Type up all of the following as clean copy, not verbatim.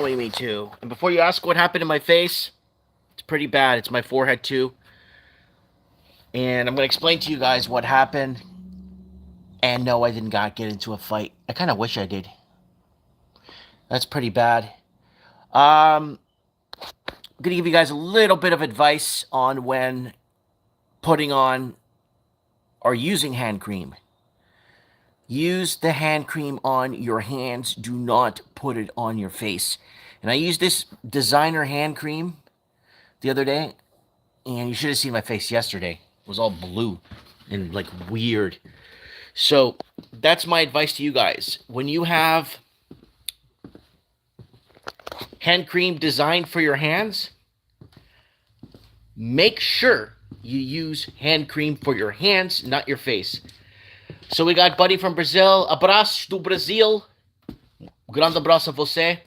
Me too. And before you ask what happened to my face, it's pretty bad. It's my forehead too. And I'm going to explain to you guys what happened. And no, I did not get into a fight. I kind of wish I did. That's pretty bad. I'm going to give you guys a little bit of advice on when putting on or using hand cream. Use the hand cream on your hands. Do not put it on your face. And I used this designer hand cream the other day, and you should have seen my face yesterday. It was all blue and like weird. So that's my advice to you guys. When you have hand cream designed for your hands, make sure you use hand cream for your hands, not your face. So we got Buddy from Brazil. Abraço do Brasil. Grande abraço a você.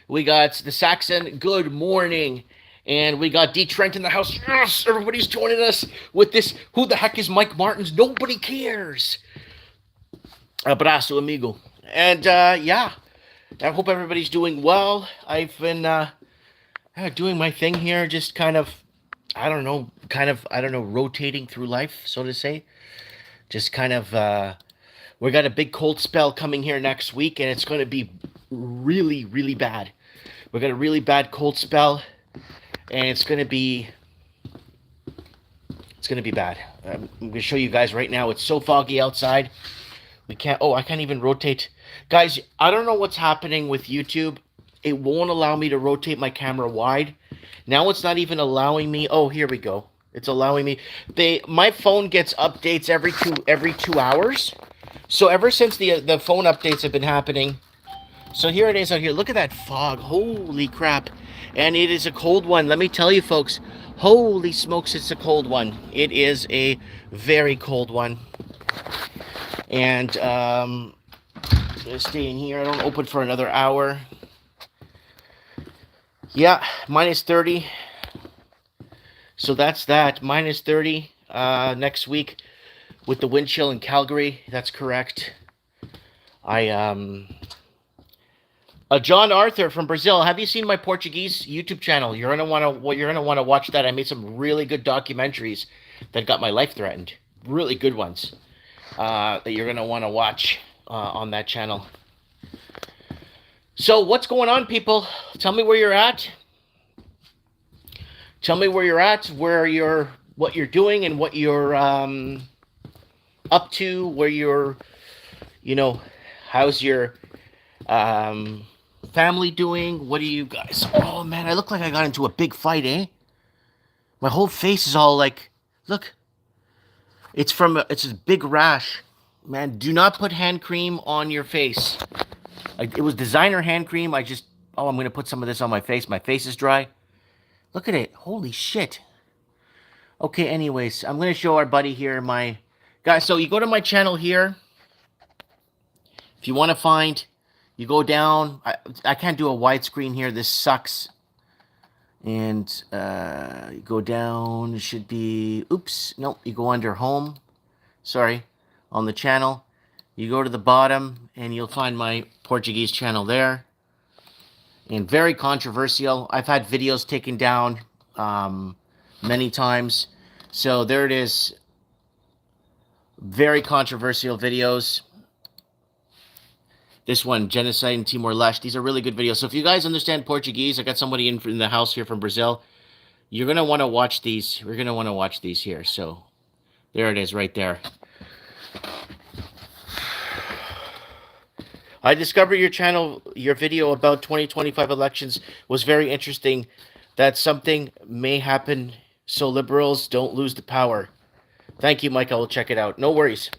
We got the Saxon. Good morning. And we got D. Trent in the house. Yes, everybody's joining us with this. Who the heck is Mike Martins? Nobody cares. Abraço, amigo. And yeah, I hope everybody's doing well. I've been doing my thing here, just kind of, I don't know, rotating through life, so to say. Just kind of, we got a big cold spell coming here next week, and it's going to be really, really bad. We got a really bad cold spell, and it's going to be bad. I'm going to show you guys right now. It's so foggy outside. I can't even rotate. Guys, I don't know what's happening with YouTube. It won't allow me to rotate my camera wide. Now it's not even allowing me. Oh, here we go. It's allowing me. My phone gets updates every 2 hours. So ever since the phone updates have been happening. So here it is out here. Look at that fog. Holy crap. And it is a cold one. Let me tell you, folks. Holy smokes, it's a cold one. It is a very cold one. And I'm gonna stay in here. I don't open for another hour. Yeah, minus 30. So that's that. Minus 30 next week with the wind chill in Calgary. That's correct. John Arthur from Brazil. Have you seen my Portuguese YouTube channel? You're gonna want to watch that. I made some really good documentaries that got my life threatened. Really good ones that you're gonna want to watch on that channel. So what's going on, people? Tell me where you're at. Tell me where you're at, what you're doing, and what you're up to. Where you're, how's your family doing? What are you guys? Oh man, I look like I got into a big fight, eh? My whole face is all like, look. It's a big rash, man. Do not put hand cream on your face. It was designer hand cream. I'm gonna put some of this on my face. My face is dry. Look at it. Holy shit. Okay, anyways, I'm going to show our buddy here my... Guys, so you go to my channel here. If you want to find... You go down. I can't do a widescreen here. This sucks. And you go down. It should be... Oops. Nope. You go under home. Sorry. On the channel. You go to the bottom, and you'll find my Portuguese channel there. And very controversial. I've had videos taken down many times. So there it is. Very controversial videos. This one, Genocide in Timor-Leste. These are really good videos. So if you guys understand Portuguese, I got somebody in the house here from Brazil. You're going to want to watch these. We're going to want to watch these here. So there it is right there. I discovered your channel, your video about 2025 elections was very interesting. That something may happen so liberals don't lose the power. Thank you, Mike. I will check it out. No worries.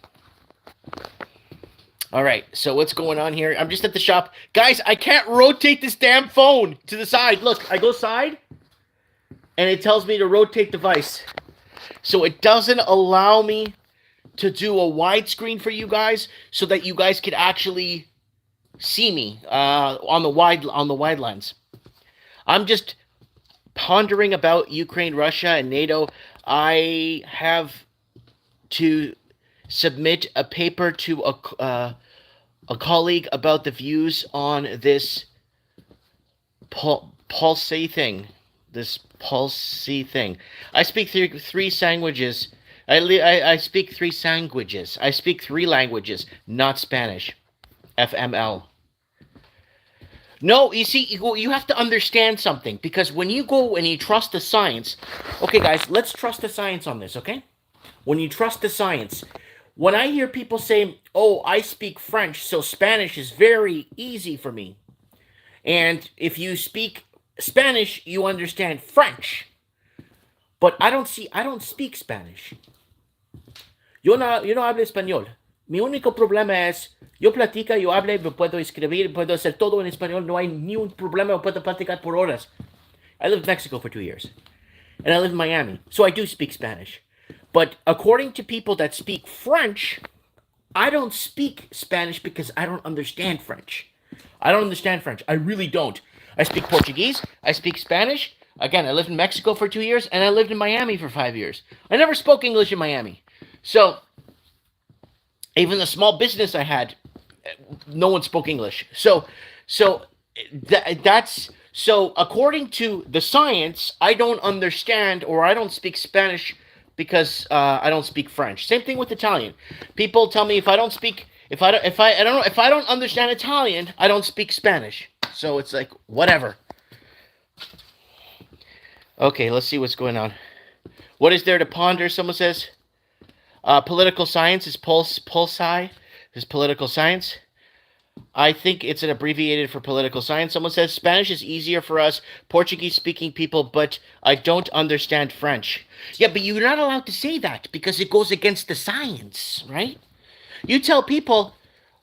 All right, so what's going on here? I'm just at the shop. Guys, I can't rotate this damn phone to the side. Look, I go side, and it tells me to rotate device. So it doesn't allow me to do a widescreen for you guys so that you guys could actually... see me on the wide lens. I'm just pondering about Ukraine, Russia, and NATO. I have to submit a paper to a colleague about the views on this pulsey thing. This pulsey thing. I speak three languages. I speak three languages. I speak three languages, not Spanish. FML. No, you see, you have to understand something, because when you go and you trust the science, okay, guys, let's trust the science on this, okay? When you trust the science, when I hear people say, oh, I speak French, so Spanish is very easy for me. And if you speak Spanish, you understand French. But I don't speak Spanish. Yo no hablo español. Mi único problema es, yo platico, yo hablo, me puedo escribir, puedo hacer todo en español, no hay ni un problema, puedo platicar por horas. I lived in Mexico for 2 years. And I live in Miami, so I do speak Spanish. But according to people that speak French, I don't speak Spanish because I don't understand French. I don't understand French. I really don't. I speak Portuguese. I speak Spanish. Again, I lived in Mexico for 2 years, and I lived in Miami for 5 years. I never spoke English in Miami. So, even the small business I had, no one spoke English. So according to the science, I don't understand, or I don't speak Spanish because I don't speak French. Same thing with Italian. People tell me if I don't understand Italian, I don't speak Spanish. So it's like whatever. Okay, let's see what's going on. What is there to ponder? Someone says. Political science is pulsi. Is political science. I think it's an abbreviated for political science. Someone says Spanish is easier for us Portuguese-speaking people, but I don't understand French. Yeah, but you're not allowed to say that because it goes against the science, right? You tell people,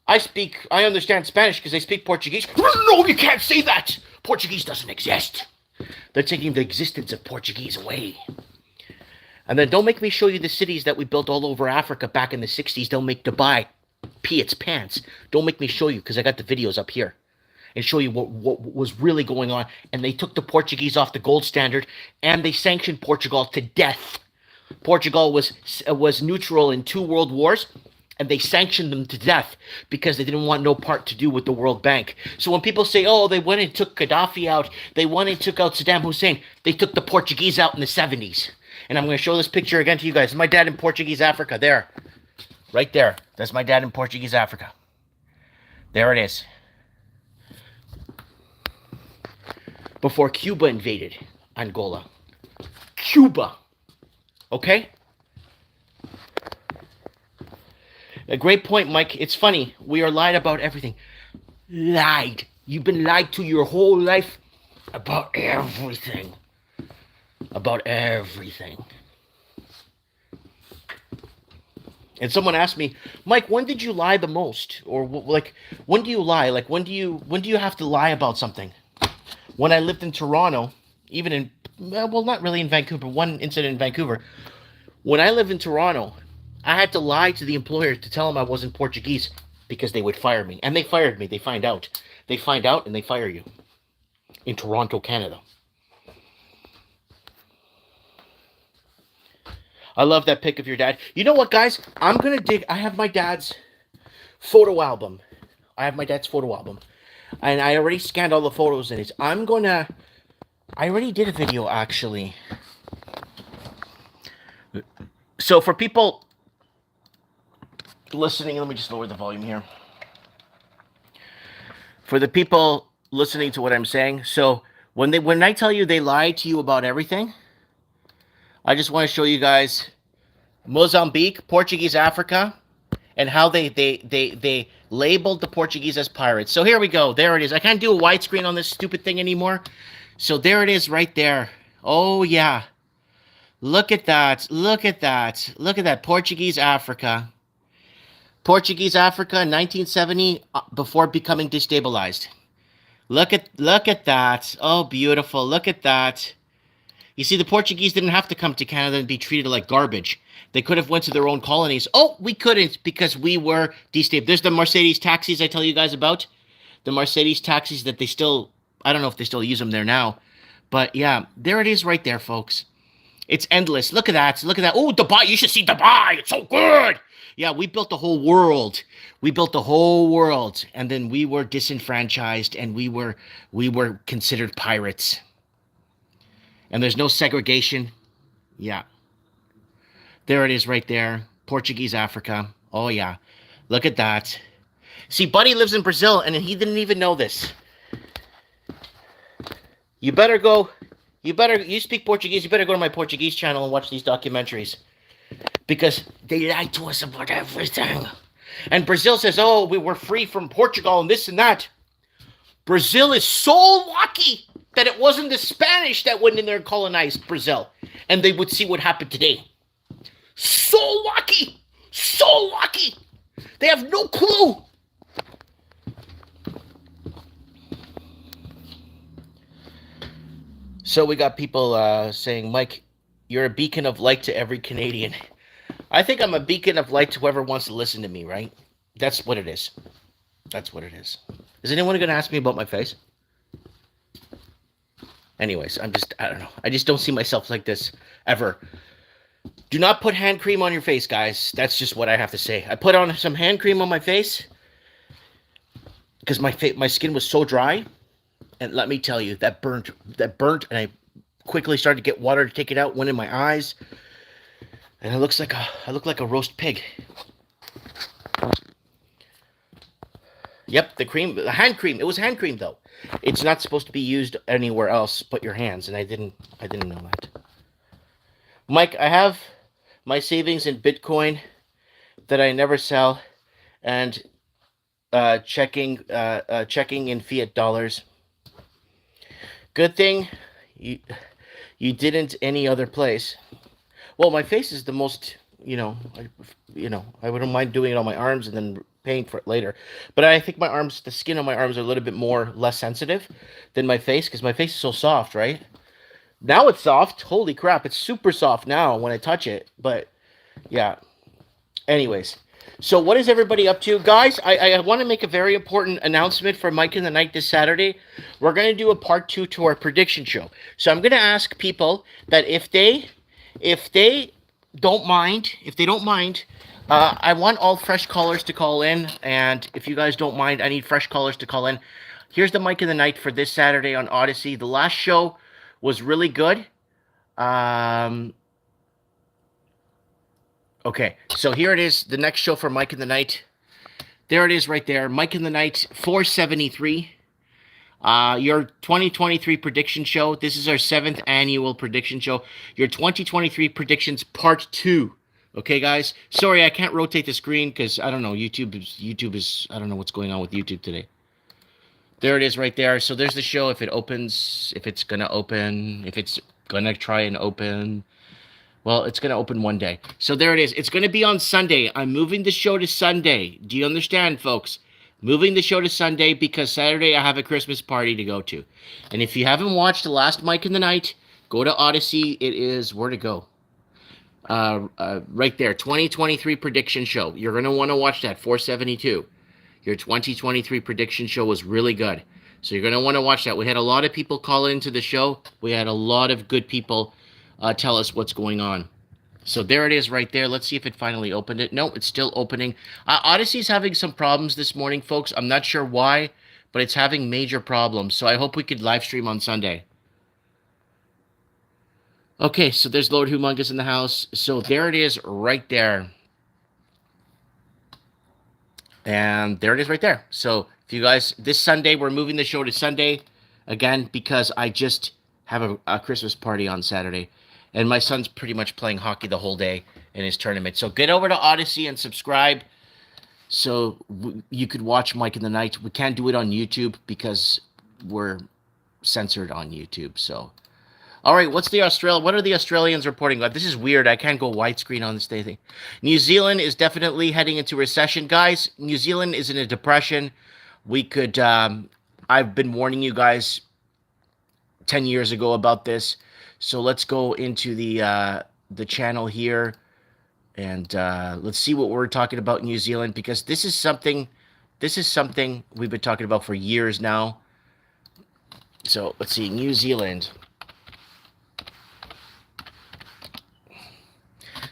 I understand Spanish because I speak Portuguese. No, you can't say that. Portuguese doesn't exist. They're taking the existence of Portuguese away. And then don't make me show you the cities that we built all over Africa back in the 60s. Don't make Dubai pee its pants. Don't make me show you, because I got the videos up here. And show you what was really going on. And they took the Portuguese off the gold standard. And they sanctioned Portugal to death. Portugal was neutral in 2 world wars. And they sanctioned them to death because they didn't want no part to do with the World Bank. So when people say, oh, they went and took Gaddafi out. They went and took out Saddam Hussein. They took the Portuguese out in the 70s. And I'm going to show this picture again to you guys. It's my dad in Portuguese Africa. There. Right there. That's my dad in Portuguese Africa. There it is. Before Cuba invaded Angola. Cuba. Okay? A great point, Mike. It's funny. We are lied about everything. Lied. You've been lied to your whole life about everything. About everything. And someone asked me, Mike, when did you lie the most? Or like, when do you lie? Like, when do you have to lie about something? When I lived in Toronto, even in, well, not really in Vancouver, one incident in Vancouver. When I lived in Toronto, I had to lie to the employer to tell them I wasn't Portuguese because they would fire me. And they fired me. They find out. They find out and they fire you. In Toronto, Canada. I love that pic of your dad. You know what, guys? I'm going to dig. I have my dad's photo album. And I already scanned all the photos in it. I already did a video, actually. So for people listening, let me just lower the volume here. For the people listening to what I'm saying, so when I tell you they lied to you about everything, I just want to show you guys Mozambique, Portuguese Africa, and how they labeled the Portuguese as pirates. So here we go. There it is. I can't do a widescreen on this stupid thing anymore. So there it is right there. Oh, yeah. Look at that. Look at that. Look at that. Portuguese Africa. Portuguese Africa in 1970 before becoming destabilized. Look at that. Oh, beautiful. Look at that. You see, the Portuguese didn't have to come to Canada and be treated like garbage. They could have went to their own colonies. Oh, we couldn't because we were destabilized. There's the Mercedes taxis I tell you guys about. The Mercedes taxis that they still, I don't know if they still use them there now. But yeah, there it is right there, folks. It's endless. Look at that. Look at that. Oh, Dubai. You should see Dubai. It's so good. Yeah, we built the whole world. We built the whole world. And then we were disenfranchised and we were considered pirates. And there's no segregation. Yeah. There it is right there. Portuguese Africa. Oh yeah. Look at that. See, Buddy lives in Brazil and he didn't even know this. You better go. You speak Portuguese, you better go to my Portuguese channel and watch these documentaries. Because they lie to us about everything. And Brazil says, oh, we were free from Portugal and this and that. Brazil is so lucky that it wasn't the Spanish that went in there and colonized Brazil. And they would see what happened today. So lucky. So lucky. They have no clue. So we got people saying, Mike, you're a beacon of light to every Canadian. I think I'm a beacon of light to whoever wants to listen to me, right? That's what it is. That's what it is. Is anyone going to ask me about my face? Anyways, I don't know. I just don't see myself like this ever. Do not put hand cream on your face, guys. That's just what I have to say. I put on some hand cream on my face because my skin was so dry. And let me tell you, that burnt, and I quickly started to get water to take it out, went in my eyes, and I look like a roast pig. Yep, the hand cream. It was hand cream though. It's not supposed to be used anywhere else but your hands, and I didn't know that. Mike, I have my savings in Bitcoin that I never sell, and checking in fiat dollars. Good thing you didn't any other place. Well, my face is the most, I wouldn't mind doing it on my arms and then paying for it later. But I think the skin on my arms are a little bit less sensitive than my face because my face is so soft, right? Now it's soft. Holy crap, it's super soft now when I touch it. But yeah. Anyways. So what is everybody up to? Guys, I want to make a very important announcement for Mike in the Night this Saturday. We're going to do a part 2 to our prediction show. So I'm going to ask people that if they don't mind, I want all fresh callers to call in. And if you guys don't mind, I need fresh callers to call in. Here's the Mike in the Night for this Saturday on Odyssey. The last show was really good. Okay, so here it is, the next show for Mike in the Night. There it is right there, Mike in the Night 473. Your 2023 prediction show. This is our 7th annual prediction show. Your 2023 predictions part 2. Okay, guys? Sorry, I can't rotate the screen because, I don't know, YouTube is, I don't know what's going on with YouTube today. There it is right there. So there's the show. If it opens, if it's going to open, if it's going to try and open. Well, it's going to open one day. So there it is. It's going to be on Sunday. I'm moving the show to Sunday. Do you understand, folks? Moving the show to Sunday because Saturday I have a Christmas party to go to. And if you haven't watched the last Mike in the Night, go to Odyssey. It is where to go. Right there. 2023 prediction show. You're going to want to watch that. 472. Your 2023 prediction show was really good. So you're going to want to watch that. We had a lot of people call into the show. We had a lot of good people tell us what's going on. So there it is right there. Let's see if it finally opened it. No, it's still opening. Odyssey's having some problems this morning, folks. I'm not sure why, but it's having major problems. So I hope we could live stream on Sunday. Okay, so there's Lord Humongous in the house. So there it is right there. And there it is right there. So if you guys, this Sunday, we're moving the show to Sunday again because I just have a Christmas party on Saturday. And my son's pretty much playing hockey the whole day in his tournament. So get over to Odyssey and subscribe so you could watch Mike in the Night. We can't do it on YouTube because we're censored on YouTube. So, all right, what are the Australians reporting about? This is weird. I can't go widescreen on this thing. New Zealand is definitely heading into recession. Guys, New Zealand is in a depression. We could, I've been warning you guys 10 years ago about this. So let's go into the channel here, and let's see what we're talking about in New Zealand, because this is something we've been talking about for years now. So let's see, New Zealand.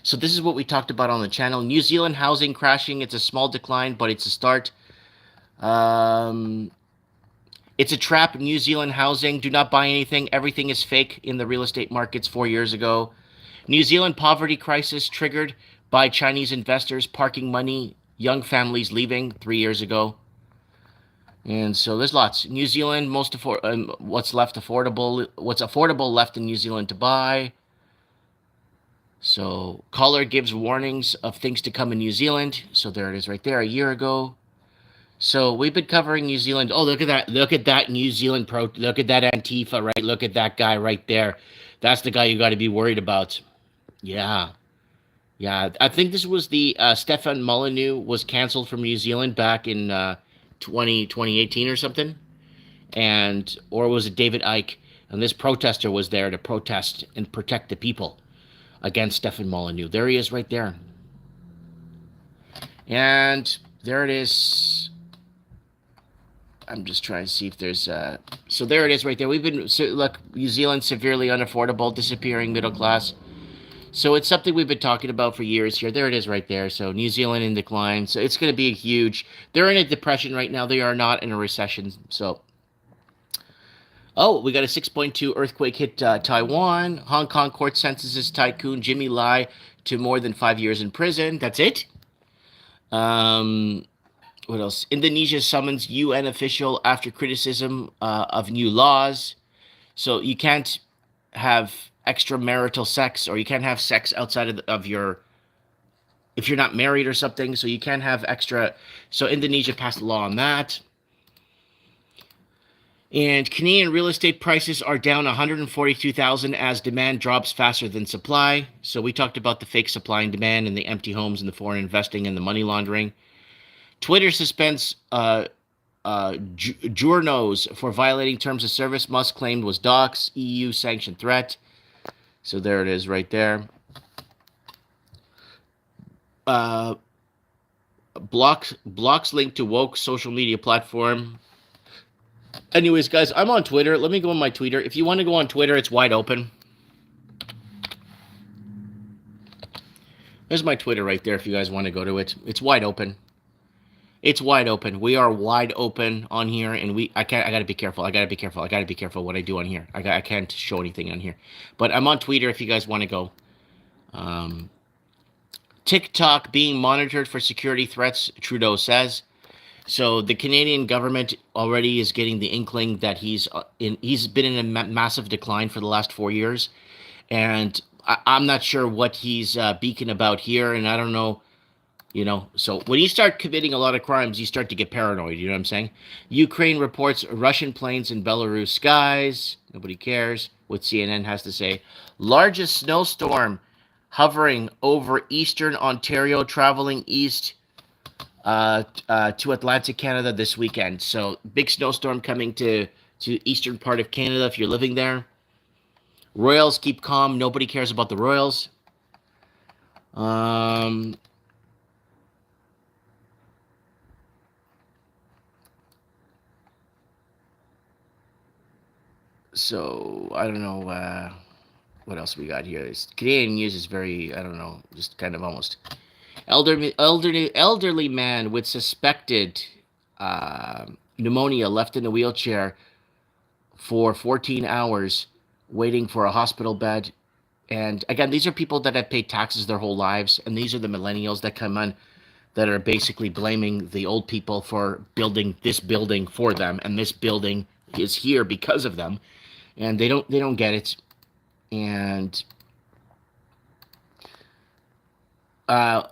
So this is what we talked about on the channel. New Zealand housing crashing. It's a small decline, but it's a start. Um, it's a trap. New Zealand housing. Do not buy anything. Everything is fake in the real estate markets 4 years ago. New Zealand poverty crisis triggered by Chinese investors parking money. Young families leaving 3 years ago. And so there's lots. New Zealand, what's left affordable. What's affordable left in New Zealand to buy. So caller gives warnings of things to come in New Zealand. So there it is right there, a year ago. So we've been covering New Zealand. Oh, look at that. Look at that New Zealand Look at that Antifa, right? Look at that guy right there. That's the guy you got to be worried about. Yeah. Yeah. I think this was the Stefan Molyneux was canceled from New Zealand back in 2018 or something. Or was it David Icke? And this protester was there to protest and protect the people against Stefan Molyneux. There he is right there. And there it is. I'm just trying to see if there's... So there it is right there. We've been... So look, New Zealand severely unaffordable, disappearing middle class. So it's something we've been talking about for years here. There it is right there. So New Zealand in decline. So it's going to be a huge... They're in a depression right now. They are not in a recession. So... Oh, we got a 6.2 earthquake hit Taiwan. Hong Kong court sentences tycoon Jimmy Lai to more than 5 years in prison. That's it. What else? Indonesia summons UN official after criticism of new laws. So you can't have extramarital sex, or you can't have sex outside of your... If you're not married or something, so you can't have extra... So Indonesia passed a law on that. And Canadian real estate prices are down 142,000 as demand drops faster than supply. So we talked about the fake supply and demand and the empty homes and the foreign investing and the money laundering. Twitter suspends journos for violating terms of service. Musk claimed was docs. EU sanction threat. So there it is right there. Blocks linked to woke social media platform. Anyways, guys, I'm on Twitter. Let me go on my Twitter. If you want to go on Twitter, it's wide open. There's my Twitter right there if you guys want to go to it. It's wide open. It's wide open. We are wide open on here, and I got to be careful. I got to be careful what I do on here. I can't show anything on here. But I'm on Twitter if you guys want to go. TikTok being monitored for security threats, Trudeau says. So the Canadian government already is getting the inkling that he's been in a massive decline for the last 4 years. And I'm not sure what he's beaking about here. And I don't know, so when you start committing a lot of crimes, you start to get paranoid. You know what I'm saying? Ukraine reports Russian planes in Belarus skies. Nobody cares what CNN has to say. Largest snowstorm hovering over eastern Ontario, traveling east to Atlantic Canada this weekend. So big snowstorm coming to eastern part of Canada if you're living there. Royals keep calm. Nobody cares about the Royals. So I don't know what else we got here. Canadian news is very, I don't know, just kind of almost... Elderly man with suspected pneumonia left in a wheelchair for 14 hours waiting for a hospital bed. And again, these are people that have paid taxes their whole lives. And these are the millennials that come on that are basically blaming the old people for building this building for them. And this building is here because of them. And they don't get it. And...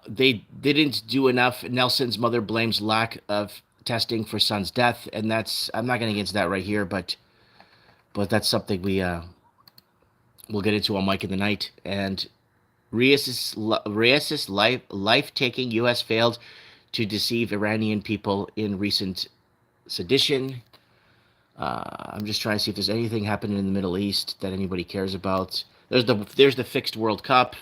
they didn't do enough. Nelson's mother blames lack of testing for son's death, and I'm not going to get into that right here, but that's something we'll get into on Mike in the Night. And Reyes's life-taking U.S. failed to deceive Iranian people in recent sedition. I'm just trying to see if there's anything happening in the Middle East that anybody cares about. There's the fixed World Cup.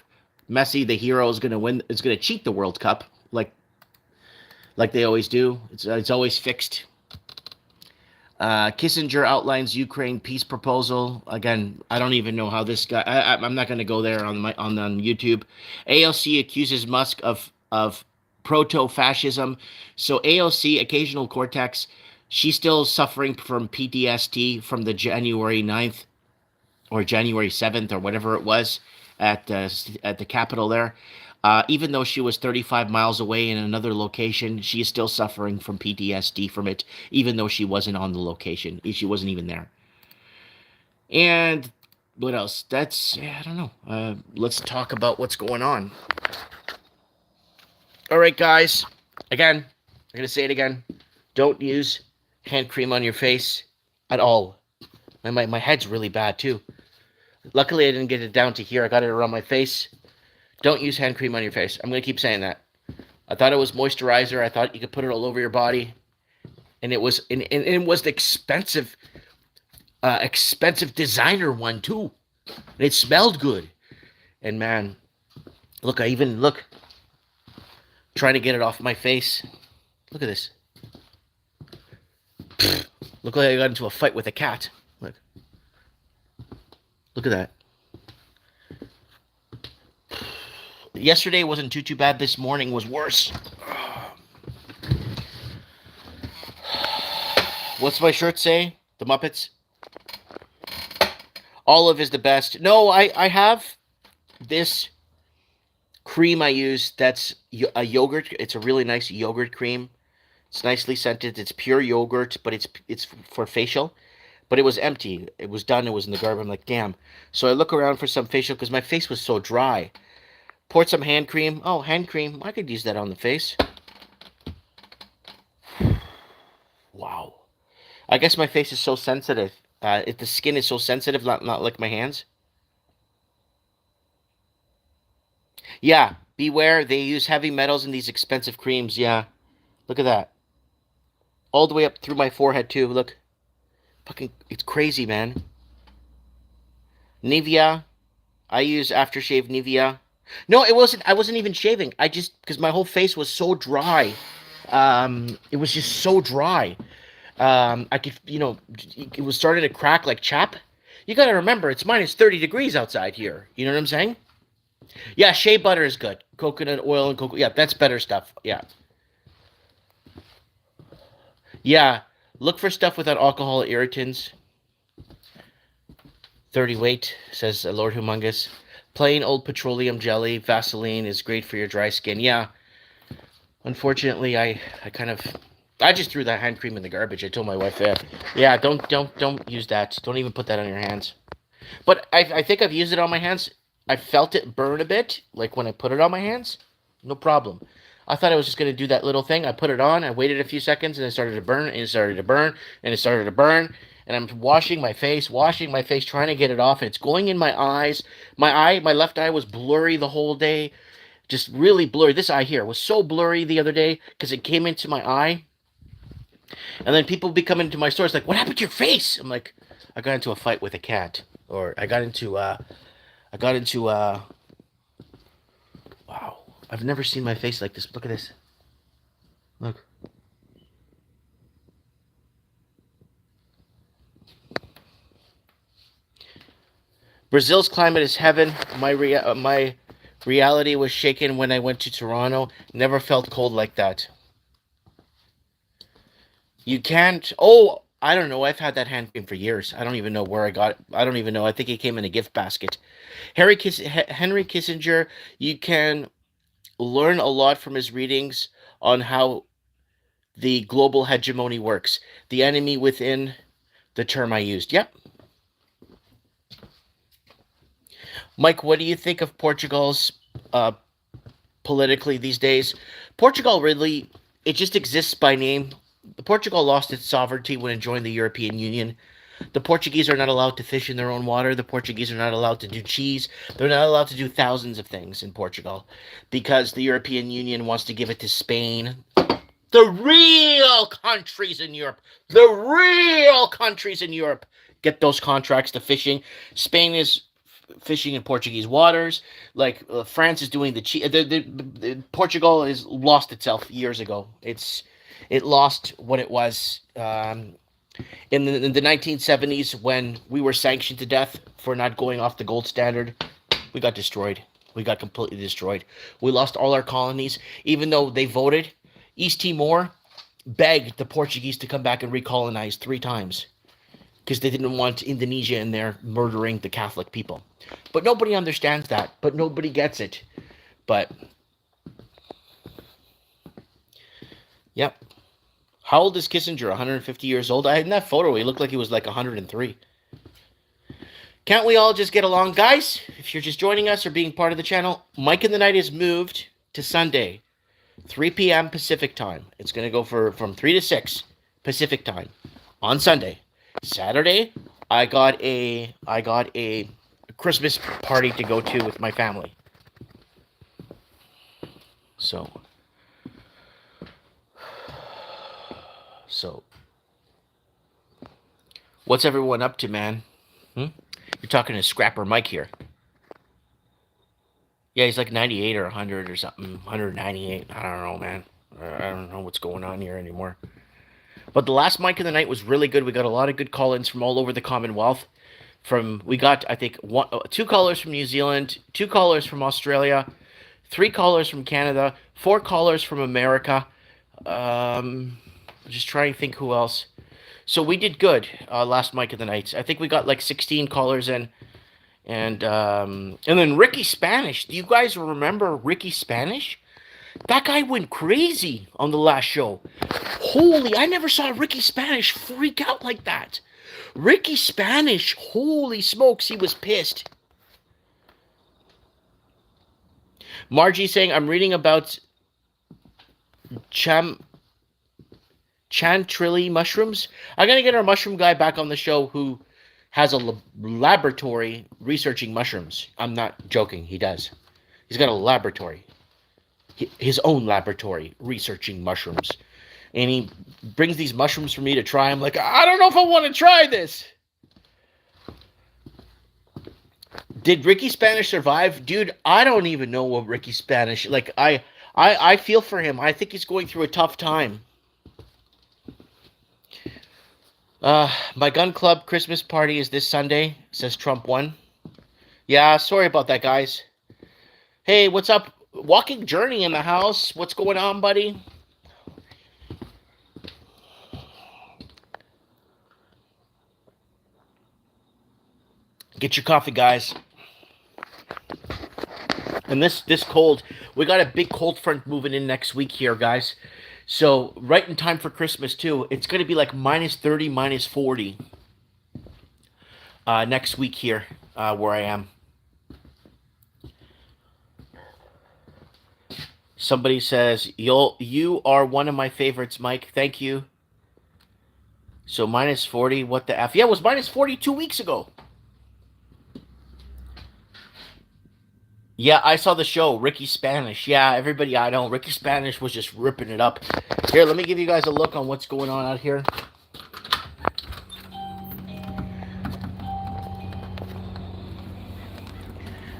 Messi, the hero, is going to win. It's going to cheat the World Cup, like they always do. It's always fixed. Kissinger outlines Ukraine peace proposal. Again, I don't even know how this guy. I'm not going to go there on YouTube. AOC accuses Musk of proto-fascism. So AOC, occasional cortex, she's still suffering from PTSD from the January 9th or January 7th or whatever it was at the Capitol there. Even though she was 35 miles away in another location, she is still suffering from PTSD from it, even though she wasn't on the location. She wasn't even there. And what else? I don't know. Let's talk about what's going on. All right, guys. Again, I'm going to say it again. Don't use hand cream on your face at all. My head's really bad, too. Luckily, I didn't get it down to here. I got it around my face. Don't use hand cream on your face. I'm going to keep saying that. I thought it was moisturizer. I thought you could put it all over your body. And it was it was the expensive designer one, too. And it smelled good. And, man, look, trying to get it off my face. Look at this. Look like I got into a fight with a cat. Look at that. Yesterday wasn't too bad. This morning was worse. What's my shirt say? The Muppets? Olive is the best. No, I have this cream I use that's a yogurt. It's a really nice yogurt cream. It's nicely scented. It's pure yogurt, but it's for facial. But it was empty. It was done. It was in the garbage. I'm like, damn. So I look around for some facial because my face was so dry. Poured some hand cream. Oh, hand cream. I could use that on the face. Wow. I guess my face is so sensitive. If the skin is so sensitive, not like my hands. Yeah, beware. They use heavy metals in these expensive creams. Yeah. Look at that. All the way up through my forehead, too. Look. Fucking, it's crazy, man. Nivea. I use aftershave Nivea. No, it wasn't. I wasn't even shaving. Because my whole face was so dry. It was just so dry. I could, it was starting to crack like chap. You got to remember, it's minus 30 degrees outside here. You know what I'm saying? Yeah, shea butter is good. Coconut oil and cocoa. Yeah, that's better stuff. Yeah. Yeah. Look for stuff without alcohol irritants. 30 weight, says Lord Humongous. Plain old petroleum jelly, Vaseline is great for your dry skin. Yeah. Unfortunately, I just threw that hand cream in the garbage. I told my wife, yeah, don't use that. Don't even put that on your hands. But I think I've used it on my hands. I felt it burn a bit, like when I put it on my hands. No problem. I thought I was just going to do that little thing. I put it on, I waited a few seconds, and it started to burn, and it started to burn, and it started to burn. And I'm washing my face, trying to get it off. And it's going in my eyes. My left eye was blurry the whole day. Just really blurry. This eye here was so blurry the other day because it came into my eye. And then people be coming into my store. It's like, what happened to your face? I'm like, I got into a fight with a cat. Or I got into, wow. I've never seen my face like this. Look at this. Look. Brazil's climate is heaven. My reality was shaken when I went to Toronto. Never felt cold like that. You can't. Oh, I don't know. I've had that hand cream for years. I don't even know where I got it. I don't even know. I think it came in a gift basket. Henry Kissinger, you can learn a lot from his readings on how the global hegemony works. The enemy within, the term I used. Yep. Mike, what do you think of Portugal's politically these days? Portugal really, it just exists by name. Portugal lost its sovereignty when it joined the European Union. The Portuguese are not allowed to fish in their own water. The Portuguese are not allowed to do cheese. They're not allowed to do thousands of things in Portugal because the European Union wants to give it to Spain. The real countries in Europe. The real countries in Europe get those contracts to fishing. Spain is fishing in Portuguese waters. Like France is doing the cheese. Portugal has lost itself years ago. It lost what it was. In the 1970s, when we were sanctioned to death for not going off the gold standard, we got destroyed. We got completely destroyed. We lost all our colonies, even though they voted. East Timor begged the Portuguese to come back and recolonize 3 times because they didn't want Indonesia in there murdering the Catholic people. But nobody understands that. But nobody gets it. But, yep. How old is Kissinger? 150 years old? In that photo, he looked like he was like 103. Can't we all just get along? Guys, if you're just joining us or being part of the channel, Mike in the Night is moved to Sunday, 3 p.m. Pacific time. It's going to go from 3 to 6 Pacific time on Sunday. Saturday, I got a Christmas party to go to with my family. So what's everyone up to, man? You're talking to Scrapper Mike here. Yeah, he's like 98 or 100 or something. 198. I don't know, man. I don't know what's going on here anymore. But the last Mike in the Night was really good. We got a lot of good call-ins from all over the Commonwealth. We got, I think, 2 callers from New Zealand, 2 callers from Australia, 3 callers from Canada, 4 callers from America. Just trying to think who else. So we did good last Mike of the Nights. I think we got like 16 callers in. And then Ricky Spanish. Do you guys remember Ricky Spanish? That guy went crazy on the last show. Holy, I never saw Ricky Spanish freak out like that. Ricky Spanish, holy smokes, he was pissed. Margie saying, I'm reading about chantilly mushrooms. I'm going to get our mushroom guy back on the show who has a laboratory researching mushrooms. I'm not joking, he does. He's got a laboratory. His own laboratory researching mushrooms. And he brings these mushrooms for me to try. I'm like, I don't know if I want to try this. Did Ricky Spanish survive? Dude, I don't even know what Ricky Spanish... Like, I feel for him. I think he's going through a tough time. My gun club Christmas party is this Sunday, says Trump 1. Yeah, sorry about that, guys. Hey, what's up? Walking Journey in the house. What's going on, buddy? Get your coffee, guys. And this cold, we got a big cold front moving in next week here, guys. So, right in time for Christmas, too. It's going to be like minus 30, minus 40 next week here where I am. Somebody says, you are one of my favorites, Mike. Thank you. So, minus 40, what the F? Yeah, it was minus 40 2 weeks ago. Yeah, I saw the show, Ricky Spanish. Yeah, everybody I know, Ricky Spanish was just ripping it up. Here, let me give you guys a look on what's going on out here.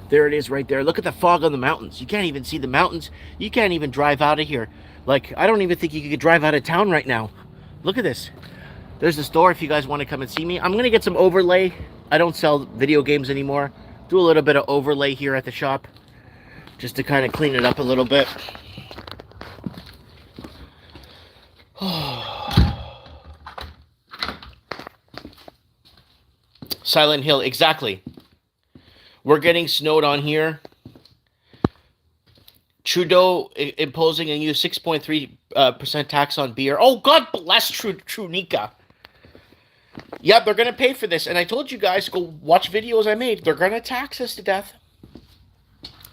There it is right there. Look at the fog on the mountains. You can't even see the mountains. You can't even drive out of here. Like, I don't even think you could drive out of town right now. Look at this. There's the store if you guys want to come and see me. I'm going to get some overlay. I don't sell video games anymore. Do a little bit of overlay here at the shop. Just to kind of clean it up a little bit. Silent Hill, exactly. We're getting snowed on here. Trudeau imposing a new 6.3% tax on beer. Oh, God bless Trunica. Yeah, they're going to pay for this. And I told you guys, go watch videos I made. They're going to tax us to death.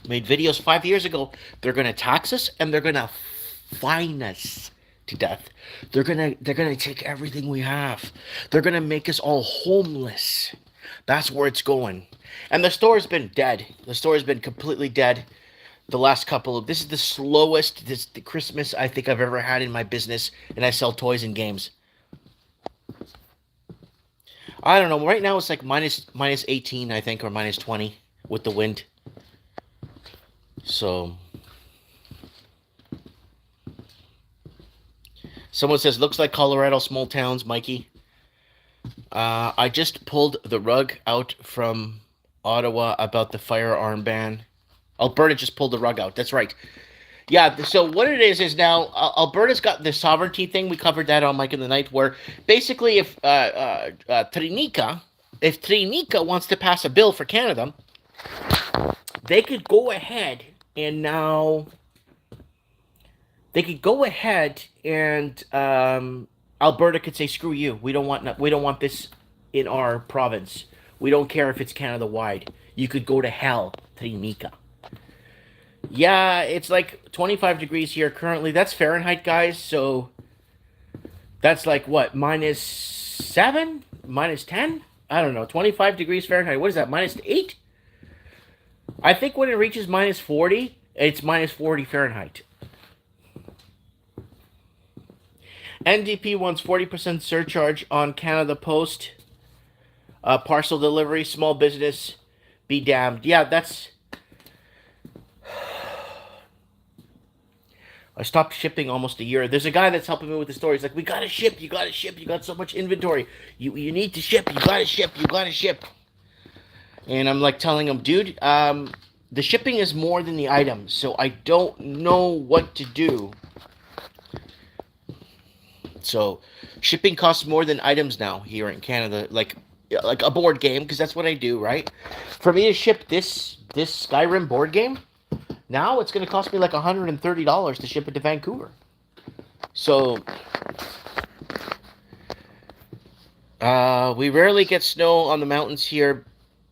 Made videos 5 years ago. They're going to tax us and they're going to fine us to death. They're going to take everything we have. They're going to make us all homeless. That's where it's going. And the store's been dead. The store's been completely dead. The last couple of... This is the slowest the Christmas I think I've ever had in my business. And I sell toys and games. I don't know. Right now it's like minus 18, I think, or minus 20 with the wind. So... Someone says, looks like Colorado small towns, Mikey. I just pulled the rug out from Ottawa about the firearm ban. Alberta just pulled the rug out. That's right. Yeah, so what it is now Alberta's got the sovereignty thing. We covered that on Mike in the Night, where basically if Trinica wants to pass a bill for Canada, they could go ahead and now they could go ahead and Alberta could say, "Screw you. We don't want this in our province. We don't care if it's Canada wide. You could go to hell, Trinica." Yeah, it's like 25 degrees here currently. That's Fahrenheit, guys. So that's like what, -7, -10? I don't know. 25 degrees Fahrenheit. What is that? -8? I think when it reaches -40, it's -40 Fahrenheit. NDP wants 40% surcharge on Canada Post parcel delivery. Small business, be damned. Yeah, that's. I stopped shipping almost a year. There's a guy that's helping me with the story. He's like, "We gotta ship. You gotta ship. You got so much inventory. You need to ship. You gotta ship. You gotta ship." And I'm like telling him, "Dude, the shipping is more than the items, so I don't know what to do." So, shipping costs more than items now here in Canada, like a board game, because that's what I do, right? For me to ship this Skyrim board game, now it's going to cost me like $130 to ship it to Vancouver. So, we rarely get snow on the mountains here.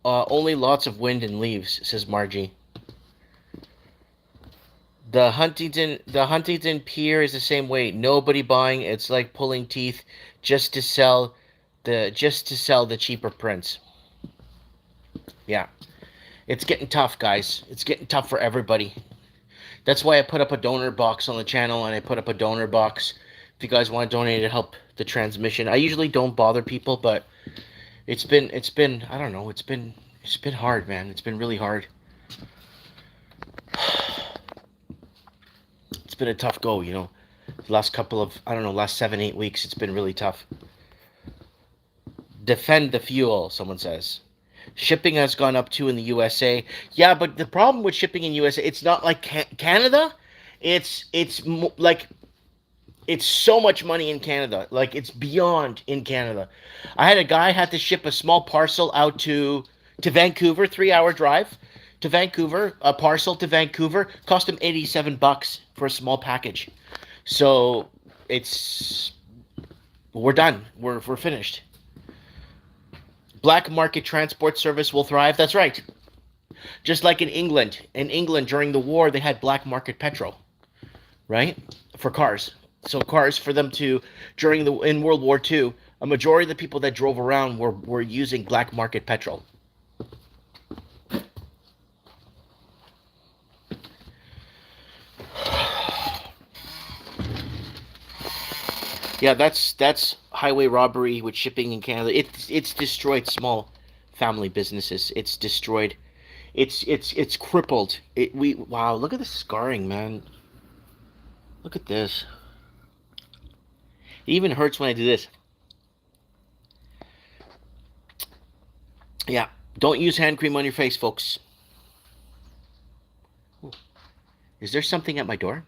Only lots of wind and leaves, says Margie. The Huntington Pier is the same way. Nobody buying. It's like pulling teeth just to sell the cheaper prints. Yeah. It's getting tough, guys. It's getting tough for everybody. That's why I put up a donor box on the channel, and I put up a donor box if you guys want to donate to help the transmission. I usually don't bother people, but it's been I don't know, it's been hard, man. It's been really hard. It's been a tough go, you know. The last couple of, I don't know, last 7-8 weeks, it's been really tough. Defend the fuel, someone says. Shipping has gone up too in the USA. Yeah, but the problem with shipping in USA, it's not like Canada. It's like it's so much money in Canada. Like it's beyond in Canada. I had a guy had to ship a small parcel out to Vancouver, 3-hour drive to Vancouver. A parcel to Vancouver cost him $87 for a small package. So we're done. We're finished. Black market transport service will thrive. That's right. Just like in England. In England, during the war, they had black market petrol, right? For cars. So cars for them to, in World War II, a majority of the people that drove around were using black market petrol. Yeah, that's highway robbery with shipping in Canada. It's destroyed small family businesses. It's destroyed. It's crippled. Wow, look at the scarring, man. Look at this. It even hurts when I do this. Yeah, don't use hand cream on your face, folks. Ooh. Is there something at my door?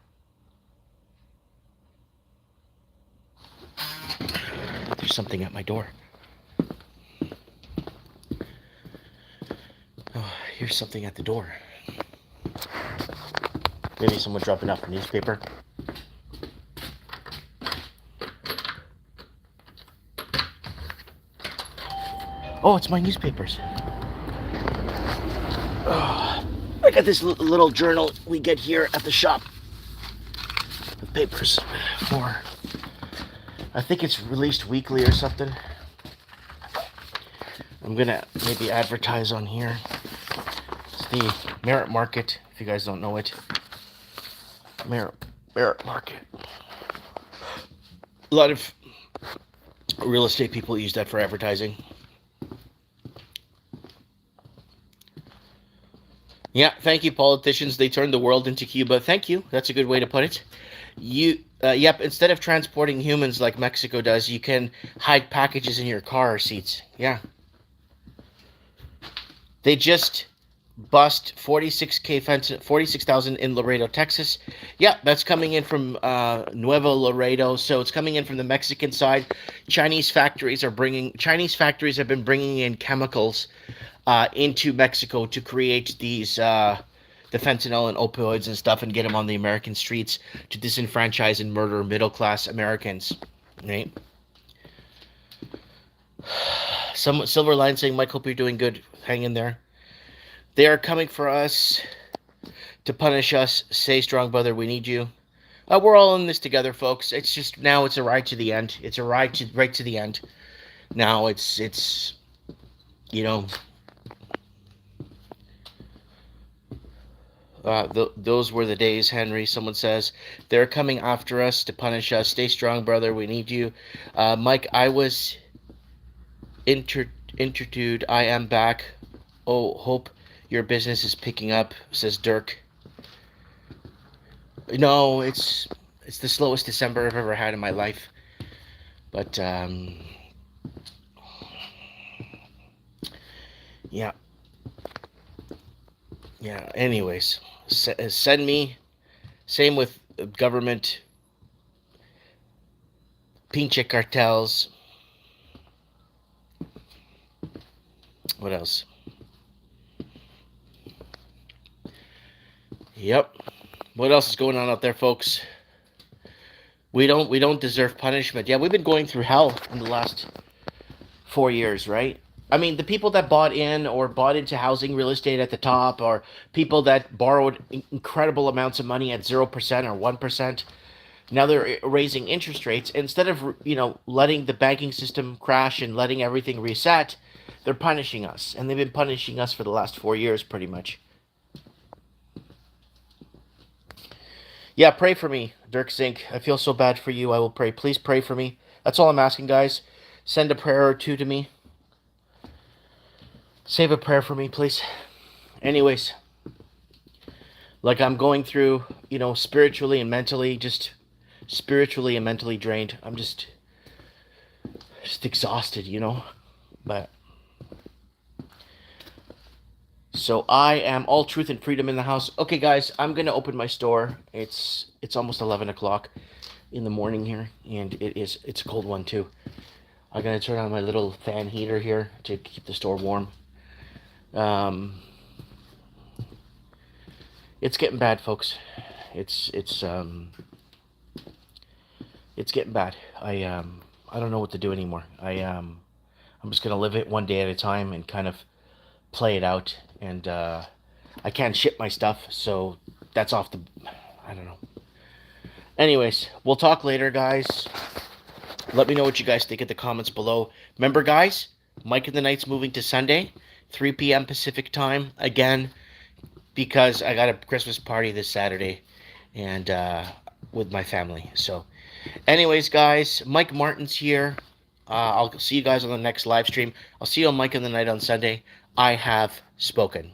There's something at my door. Oh, here's something at the door. Maybe someone dropping off a newspaper. Oh, it's my newspapers. Oh, I got this little journal we get here at the shop. The papers for... I think it's released weekly or something. I'm gonna maybe advertise on here. It's the Merit Market, if you guys don't know it. Merit Market. A lot of real estate people use that for advertising. Yeah, thank you, politicians. They turned the world into Cuba. Thank you. That's a good way to put it. Yep, instead of transporting humans like Mexico does, you can hide packages in your car seats. Yeah. They just bust 46,000 in Laredo, Texas. Yeah, that's coming in from Nuevo Laredo, so it's coming in from the Mexican side. Chinese factories have been bringing in chemicals into Mexico to create these the fentanyl and opioids and stuff, and get them on the American streets to disenfranchise and murder middle class Americans. Right? Some silver line saying, Mike, hope you're doing good. Hang in there. They are coming for us to punish us. Stay strong, brother. We need you. We're all in this together, folks. It's just now it's a ride to the end. It's a ride to right to the end. Now it's you know those were the days, Henry. Someone says they're coming after us to punish us. Stay strong, brother. We need you. Mike, I was interviewed. I am back. Oh, hope your business is picking up, says Dirk. No, it's the slowest December I've ever had in my life. But yeah. Yeah, anyways, send me. Same with government, pinche cartels. What else? Yep. What else is going on out there, folks? We don't deserve punishment. Yeah, we've been going through hell in the last 4 years, right? I mean, the people that bought into housing real estate at the top, or people that borrowed incredible amounts of money at 0% or 1%, now they're raising interest rates. Instead of, letting the banking system crash and letting everything reset, they're punishing us. And they've been punishing us for the last 4 years, pretty much. Yeah, pray for me, Dirk Zink. I feel so bad for you. I will pray. Please pray for me. That's all I'm asking, guys. Send a prayer or two to me. Save a prayer for me, please. Anyways, like I'm going through, spiritually and mentally, just spiritually and mentally drained. I'm just exhausted, But so I am all truth and freedom in the house. Okay, guys, I'm gonna open my store. It's almost 11 o'clock in the morning here, and it's a cold one too. I'm gonna turn on my little fan heater here to keep the store warm. It's getting bad, folks. It's getting bad. I don't know what to do anymore. I'm just gonna live it one day at a time and kind of play it out. And I can't ship my stuff, so that's off the. I don't know. Anyways, we'll talk later, guys. Let me know what you guys think in the comments below. Remember, guys, Mike and the Night's moving to Sunday, 3 p.m. Pacific time again, because I got a Christmas party this Saturday, and with my family. So, anyways, guys, Mike Martin's here. I'll see you guys on the next live stream. I'll see you on Mike and the Night on Sunday. I have spoken.